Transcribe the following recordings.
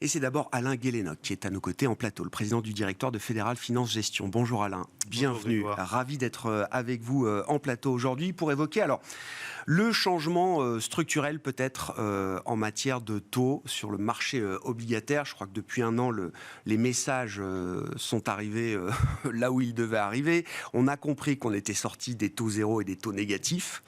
Et c'est d'abord Alain Guélénoc qui est à nos côtés en plateau, le président du directoire de Fédéral Finance Gestion. Bonjour Alain, bienvenue. Bonjour, ravi d'être avec vous en plateau aujourd'hui pour évoquer alors le changement structurel peut-être en matière de taux sur le marché obligataire. Je crois que depuis un an, les messages sont arrivés là où ils devaient arriver. On a compris qu'on était sorti des taux zéro et des taux négatifs.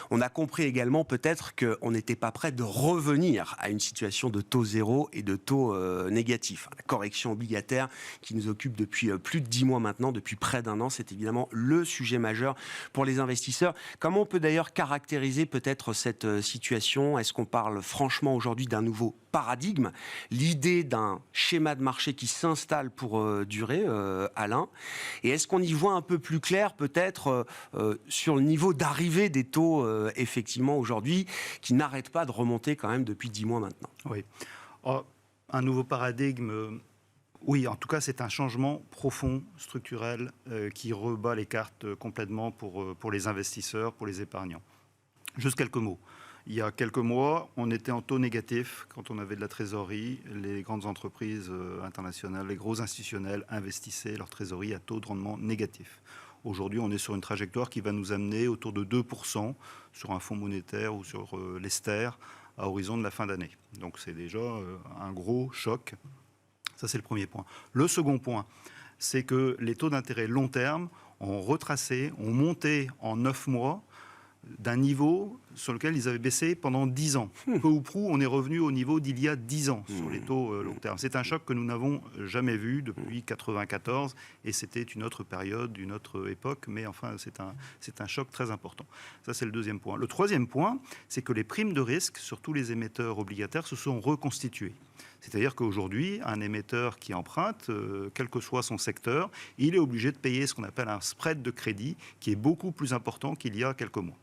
On a compris également peut-être qu'on n'était pas prêt de revenir à une situation de taux zéro et de taux négatifs. La correction obligataire qui nous occupe depuis plus de 10 mois maintenant, depuis près d'un an, c'est évidemment le sujet majeur pour les investisseurs. Comment on peut d'ailleurs caractériser peut-être cette situation? Est-ce qu'on parle franchement aujourd'hui d'un nouveau paradigme, l'idée d'un schéma de marché qui s'installe pour durer, Alain? Et est-ce qu'on y voit un peu plus clair peut-être sur le niveau d'arrivée des taux effectivement aujourd'hui qui n'arrêtent pas de remonter quand même depuis 10 mois maintenant? Oui. Un nouveau paradigme, oui, en tout cas c'est un changement profond, structurel, qui rebat les cartes complètement pour les investisseurs, pour les épargnants. Juste quelques mots. Il y a quelques mois, on était en taux négatif quand on avait de la trésorerie. Les grandes entreprises internationales, les gros institutionnels investissaient leur trésorerie à taux de rendement négatif. Aujourd'hui, on est sur une trajectoire qui va nous amener autour de 2% sur un fonds monétaire ou sur l'Ester à horizon de la fin d'année. Donc c'est déjà un gros choc. Ça, c'est le premier point. Le second point, c'est que les taux d'intérêt long terme ont retracé, ont monté en 9 mois d'un niveau sur lequel ils avaient baissé pendant 10 ans. Peu ou prou, on est revenu au niveau d'il y a 10 ans sur les taux long terme. C'est un choc que nous n'avons jamais vu depuis 1994 et c'était une autre période, une autre époque, mais enfin, c'est un choc très important. Ça, c'est le deuxième point. Le troisième point, c'est que les primes de risque sur tous les émetteurs obligataires se sont reconstituées. C'est-à-dire qu'aujourd'hui, un émetteur qui emprunte, quel que soit son secteur, il est obligé de payer ce qu'on appelle un spread de crédit qui est beaucoup plus important qu'il y a quelques mois.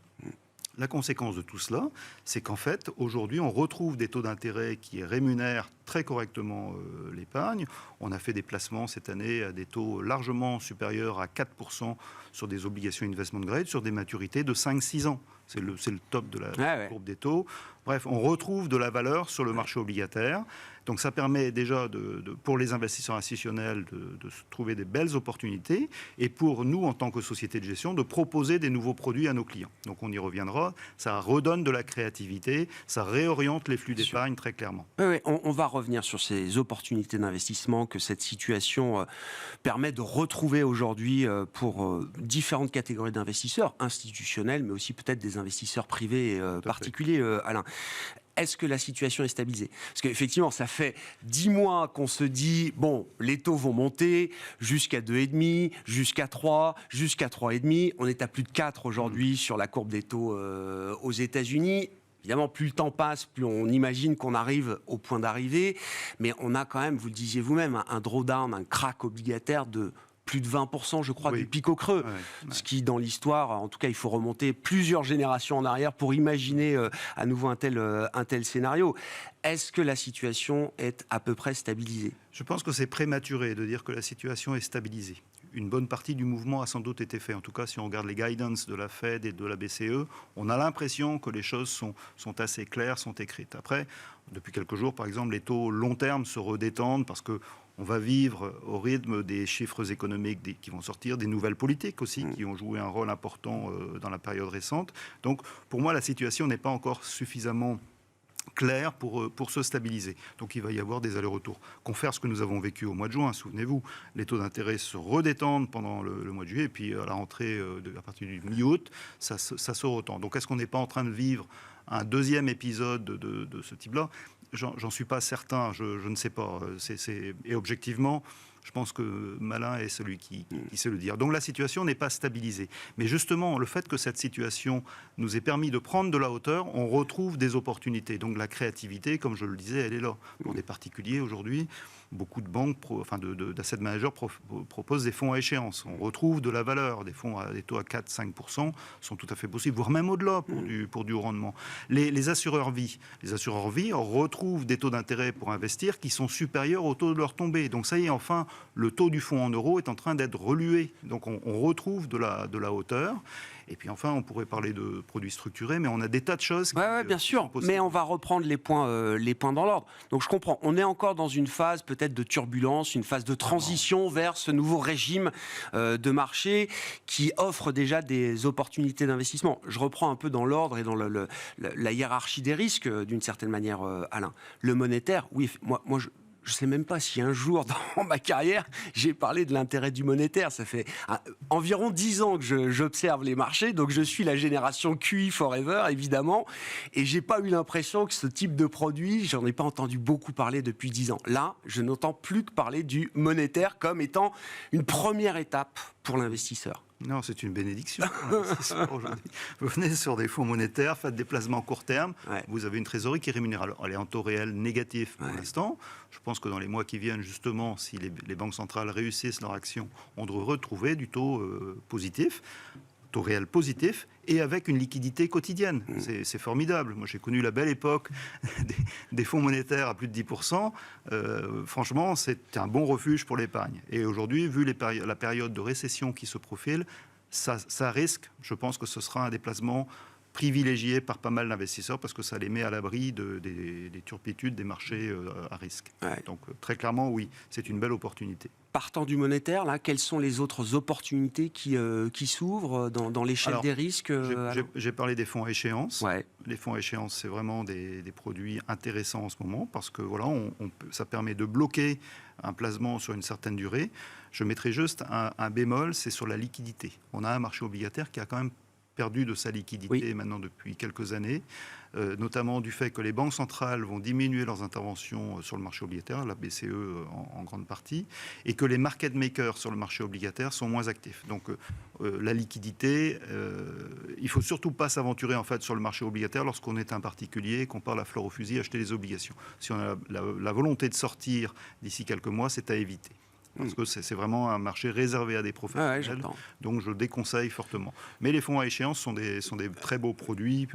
La conséquence de tout cela, c'est qu'en fait, aujourd'hui, on retrouve des taux d'intérêt qui rémunèrent très correctement l'épargne. On a fait des placements cette année à des taux largement supérieurs à 4% sur des obligations investment grade, sur des maturités de 5-6 ans. C'est le top de la courbe des taux. Bref, on retrouve de la valeur sur le marché obligataire. Donc ça permet déjà, pour les investisseurs institutionnels, de se trouver des belles opportunités. Et pour nous, en tant que société de gestion, de proposer des nouveaux produits à nos clients. Donc on y reviendra. Ça redonne de la créativité. Ça réoriente les flux d'épargne très clairement. Oui, on va revenir sur ces opportunités d'investissement que cette situation permet de retrouver aujourd'hui pour différentes catégories d'investisseurs, institutionnels, mais aussi peut-être des investisseurs privés particuliers, Alain. Est-ce que la situation est stabilisée? Parce qu'effectivement, ça fait 10 mois qu'on se dit, bon, les taux vont monter jusqu'à 2,5, jusqu'à 3, jusqu'à 3,5. On est à plus de 4 aujourd'hui sur la courbe des taux aux États-Unis. Évidemment, plus le temps passe, plus on imagine qu'on arrive au point d'arrivée. Mais on a quand même, vous le disiez vous-même, un drawdown, un crack obligataire de plus de 20%, je crois, du pic au creux. Ce qui, dans l'histoire, en tout cas, il faut remonter plusieurs générations en arrière pour imaginer à nouveau un tel scénario. Est-ce que la situation est à peu près stabilisée? Je pense que c'est prématuré de dire que la situation est stabilisée. Une bonne partie du mouvement a sans doute été fait. En tout cas, si on regarde les guidance de la Fed et de la BCE, on a l'impression que les choses sont assez claires, sont écrites. Après, depuis quelques jours, par exemple, les taux long terme se redétendent parce que on va vivre au rythme des chiffres économiques qui vont sortir, des nouvelles politiques aussi qui ont joué un rôle important dans la période récente. Donc, pour moi, la situation n'est pas encore suffisamment clair pour se stabiliser. Donc il va y avoir des allers-retours. Confère ce que nous avons vécu au mois de juin, souvenez-vous, les taux d'intérêt se redétendent pendant le mois de juillet, et puis à la rentrée, à partir du mi-août, ça se retend. Donc est-ce qu'on n'est pas en train de vivre un deuxième épisode de ce type-là? J'en suis pas certain, je ne sais pas. Et objectivement, je pense que Malin est celui qui sait le dire. Donc la situation n'est pas stabilisée. Mais justement, le fait que cette situation nous ait permis de prendre de la hauteur, on retrouve des opportunités. Donc la créativité, comme je le disais, elle est là. Pour des particuliers aujourd'hui, beaucoup de banques, d'asset managers proposent des fonds à échéance. On retrouve de la valeur. Des fonds à des taux à 4-5% sont tout à fait possibles, voire même au-delà pour du rendement. Les assureurs vie retrouvent des taux d'intérêt pour investir qui sont supérieurs au taux de leur tombée. Donc ça y est, enfin, le taux du fonds en euros est en train d'être relué. Donc on retrouve de la hauteur. Et puis enfin, on pourrait parler de produits structurés, mais on a des tas de choses qui, bien sûr, mais on va reprendre les points dans l'ordre. Donc je comprends, on est encore dans une phase peut-être de turbulence, une phase de transition vers ce nouveau régime de marché qui offre déjà des opportunités d'investissement. Je reprends un peu dans l'ordre et dans la hiérarchie des risques, d'une certaine manière, Alain. Le monétaire, oui, moi je ne sais même pas si un jour dans ma carrière, j'ai parlé de l'intérêt du monétaire. Ça fait environ 10 ans que j'observe les marchés, donc je suis la génération QE Forever, évidemment, et j'ai pas eu l'impression que ce type de produit, j'en ai pas entendu beaucoup parler depuis 10 ans. Là, je n'entends plus que parler du monétaire comme étant une première étape pour l'investisseur. Non, c'est une bénédiction pour l'investisseur aujourd'hui. Vous venez sur des fonds monétaires, faites des placements court terme, vous avez une trésorerie qui est rémunérée. Alors, elle est en taux réel négatif pour l'instant. Je pense que dans les mois qui viennent, justement, si les banques centrales réussissent leur action, on devrait retrouver du taux positif. Taux réel positif et avec une liquidité quotidienne. C'est formidable. Moi, j'ai connu la belle époque des fonds monétaires à plus de 10%. Franchement, c'est un bon refuge pour l'épargne. Et aujourd'hui, vu la période de récession qui se profile, ça risque, je pense que ce sera un déplacement privilégié par pas mal d'investisseurs parce que ça les met à l'abri des turpitudes des marchés à risque. Donc, très clairement, oui, c'est une belle opportunité. Partant du monétaire, là, quelles sont les autres opportunités qui s'ouvre dans l'échelle des risques J'ai parlé des fonds à échéance. Les fonds à échéance, c'est vraiment des produits intéressants en ce moment parce que voilà, ça permet de bloquer un placement sur une certaine durée. Je mettrai juste un bémol, c'est sur la liquidité. On a un marché obligataire qui a quand même perdu de sa liquidité maintenant depuis quelques années, notamment du fait que les banques centrales vont diminuer leurs interventions sur le marché obligataire, la BCE en grande partie, et que les market makers sur le marché obligataire sont moins actifs. Donc la liquidité, il ne faut surtout pas s'aventurer en fait sur le marché obligataire lorsqu'on est un particulier et qu'on part la fleur au fusil acheter des obligations. Si on a la volonté de sortir d'ici quelques mois, c'est à éviter. Parce que c'est vraiment un marché réservé à des professionnels, donc je déconseille fortement. Mais les fonds à échéance sont des très beaux produits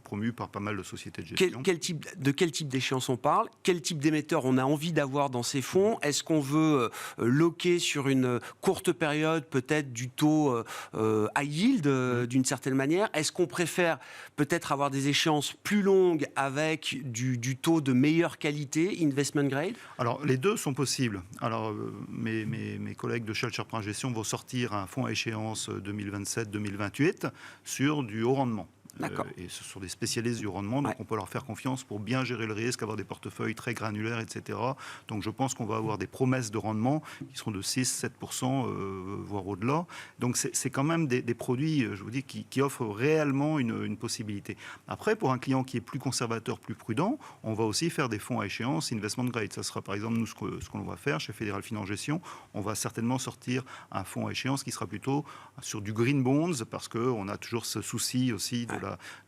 promus par pas mal de sociétés de gestion. De quel type d'échéance on parle? Quel type d'émetteur on a envie d'avoir dans ces fonds? Est-ce qu'on veut loquer sur une courte période peut-être du taux high yield d'une certaine manière? Est-ce qu'on préfère peut-être avoir des échéances plus longues avec du taux de meilleure qualité, investment grade? Alors les deux sont possibles. Alors mes collègues de Shell Sherbrooke Gestion vont sortir un fonds à échéance 2027-2028 sur du haut rendement. Et ce sont des spécialistes du rendement, donc on peut leur faire confiance pour bien gérer le risque, avoir des portefeuilles très granulaires, etc. Donc je pense qu'on va avoir des promesses de rendement qui seront de 6-7%, voire au-delà. Donc c'est quand même des produits, je vous dis, qui offrent réellement une possibilité. Après, pour un client qui est plus conservateur, plus prudent, on va aussi faire des fonds à échéance investment grade. Ça sera par exemple nous ce qu'on va faire chez Fédéral Finance Gestion. On va certainement sortir un fonds à échéance qui sera plutôt sur du green bonds parce qu'on a toujours ce souci aussi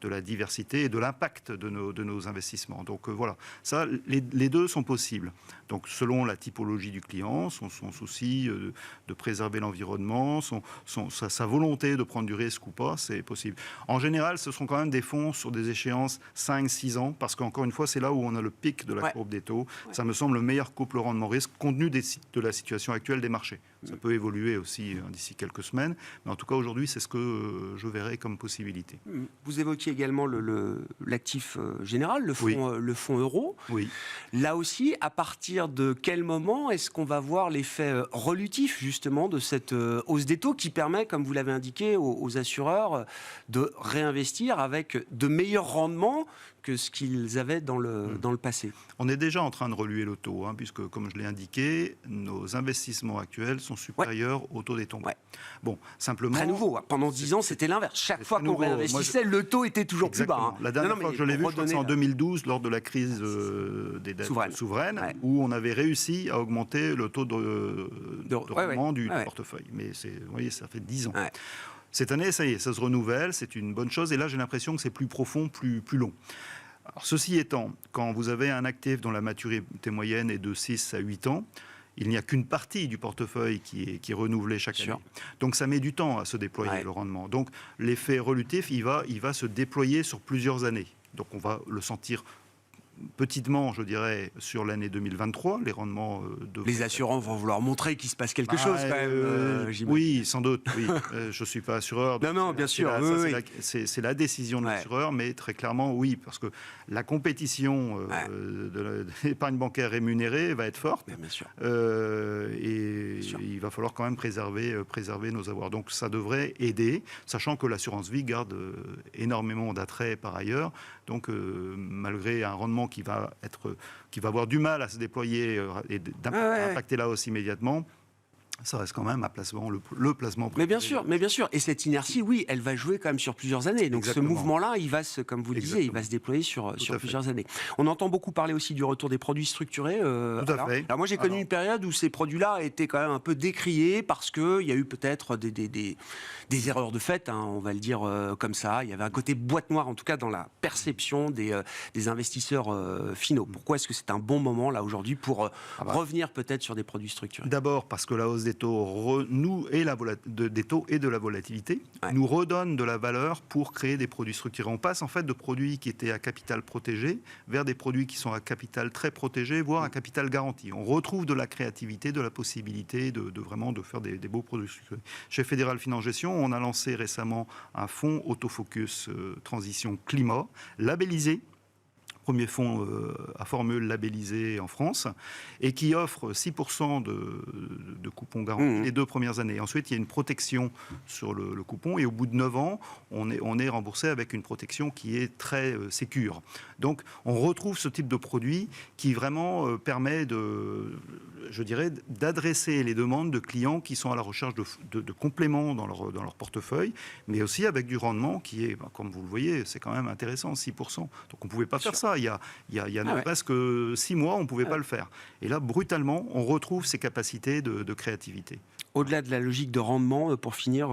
de la diversité et de l'impact de nos investissements. Donc voilà, ça, les deux sont possibles. Donc selon la typologie du client, son souci de préserver l'environnement, sa volonté de prendre du risque ou pas, c'est possible. En général, ce seront quand même des fonds sur des échéances 5-6 ans, parce qu'encore une fois, c'est là où on a le pic de la courbe des taux. Ça me semble le meilleur couple rendement-risque, compte tenu de la situation actuelle des marchés. Ça peut évoluer aussi d'ici quelques semaines, mais en tout cas aujourd'hui, c'est ce que je verrai comme possibilité. Vous évoquiez également l'actif général, le fonds euro. Oui. Là aussi, à partir de quel moment est-ce qu'on va voir l'effet relutif justement de cette hausse des taux qui permet, comme vous l'avez indiqué, aux assureurs de réinvestir avec de meilleurs rendements que ce qu'ils avaient dans le passé? On est déjà en train de reluer le taux, puisque, comme je l'ai indiqué, nos investissements actuels sont supérieurs au taux des taux. Bon, simplement... Très nouveau. Pendant 10 ans, c'était l'inverse. Chaque fois qu'on réinvestissait, le taux était toujours plus bas. La dernière fois que je l'ai vu, c'est en 2012, lors de la crise des dettes souveraines, où on avait réussi à augmenter le taux de rendement du portefeuille. Mais vous voyez, ça fait 10 ans. Cette année, ça y est, ça se renouvelle, c'est une bonne chose. Et là, j'ai l'impression que c'est plus profond, plus long. Alors, ceci étant, quand vous avez un actif dont la maturité moyenne est de 6 à 8 ans, il n'y a qu'une partie du portefeuille qui est renouvelée chaque année. Donc ça met du temps à se déployer, le rendement. Donc l'effet relutif, il va se déployer sur plusieurs années. Donc on va le sentir petitement, je dirais, sur l'année 2023. Les rendements Les assurants vont vouloir montrer qu'il se passe quelque chose quand même. J'imagine. Oui, sans doute. Oui. Je ne suis pas assureur. Non, bien sûr. C'est la décision de l'assureur, mais très clairement, oui, parce que la compétition de l'épargne bancaire rémunérée va être forte. Bien sûr. Et il va falloir quand même préserver nos avoirs. Donc ça devrait aider, sachant que l'assurance vie garde énormément d'attrait par ailleurs. Donc malgré un rendement qui va avoir du mal à se déployer et d'impacter la hausse immédiatement, ça reste quand même un placement, le placement préféré. Mais bien sûr. Et cette inertie, oui, elle va jouer quand même sur plusieurs années. Donc ce mouvement-là, il va comme vous le disiez, il va se déployer sur plusieurs années. On entend beaucoup parler aussi du retour des produits structurés. Tout à fait. Alors moi, j'ai connu une période où ces produits-là étaient quand même un peu décriés parce qu'il y a eu peut-être des erreurs de fait, hein, on va le dire comme ça. Il y avait un côté boîte noire, en tout cas dans la perception des investisseurs finaux. Pourquoi est-ce que c'est un bon moment, là, aujourd'hui, pour revenir peut-être sur des produits structurés ? D'abord parce que la hausse des taux des taux et de la volatilité nous redonne de la valeur pour créer des produits structurés. On passe en fait de produits qui étaient à capital protégé vers des produits qui sont à capital très protégé, voire à capital garanti. On retrouve de la créativité, de la possibilité de vraiment faire des beaux produits structurés. Chez Fédéral Finance Gestion, on a lancé récemment un fonds autofocus transition climat, labellisé. Premier fonds à formule labellisé en France, et qui offre 6% de coupons garantis les 2 premières années. Ensuite, il y a une protection sur le coupon, et au bout de 9 ans, on est remboursé avec une protection qui est très sécure. Donc, on retrouve ce type de produit qui vraiment permet d'adresser les demandes de clients qui sont à la recherche de compléments dans leur portefeuille, mais aussi avec du rendement qui est, comme vous le voyez, c'est quand même intéressant, 6%. Donc, on ne pouvait pas faire ça. Il y a presque 6 mois, on ne pouvait pas le faire. Et là, brutalement, on retrouve ces capacités de créativité. Au-delà de la logique de rendement, pour finir,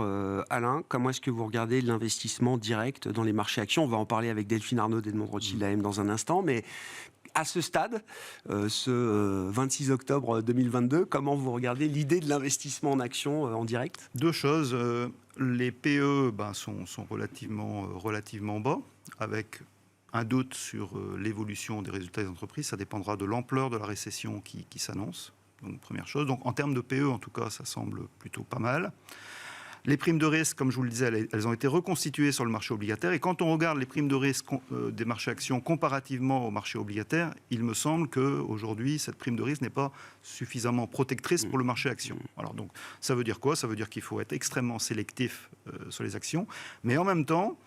Alain, comment est-ce que vous regardez l'investissement direct dans les marchés actions ? On va en parler avec Delphine Arnaud d'Edmond Rothschild AM dans un instant, mais à ce stade, ce 26 octobre 2022, comment vous regardez l'idée de l'investissement en actions en direct ? 2 choses. Les PE sont relativement bas, avec un doute sur l'évolution des résultats des entreprises. Ça dépendra de l'ampleur de la récession qui s'annonce. Donc, première chose. Donc, en termes de PE, en tout cas, ça semble plutôt pas mal. Les primes de risque, comme je vous le disais, elles ont été reconstituées sur le marché obligataire. Et quand on regarde les primes de risque des marchés actions comparativement au marché obligataire, il me semble qu'aujourd'hui, cette prime de risque n'est pas suffisamment protectrice pour le marché actions. Alors, donc, ça veut dire quoi ? Ça veut dire qu'il faut être extrêmement sélectif sur les actions. Mais en même temps,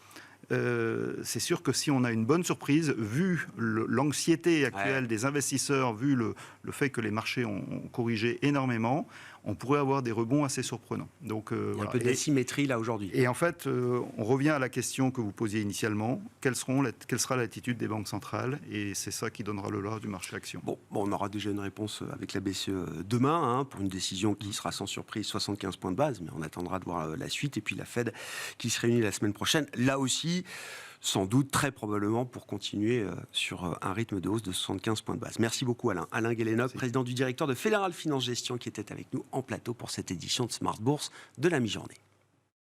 c'est sûr que si on a une bonne surprise, vu l'anxiété actuelle des investisseurs, vu le fait que les marchés ont corrigé énormément, on pourrait avoir des rebonds assez surprenants. Donc, il y a un peu d'asymétrie là aujourd'hui. Et en fait, on revient à la question que vous posiez initialement, quelle sera l'attitude des banques centrales ? Et c'est ça qui donnera le là du marché action. Bon, on aura déjà une réponse avec la BCE demain, pour une décision qui sera sans surprise 75 points de base, mais on attendra de voir la suite. Et puis la Fed qui se réunit la semaine prochaine, là aussi, sans doute, très probablement, pour continuer sur un rythme de hausse de 75 points de base. Merci beaucoup Alain. Alain Guélénoc, président du directeur de Fédéral Finance Gestion, qui était avec nous en plateau pour cette édition de Smart Bourse de la mi-journée.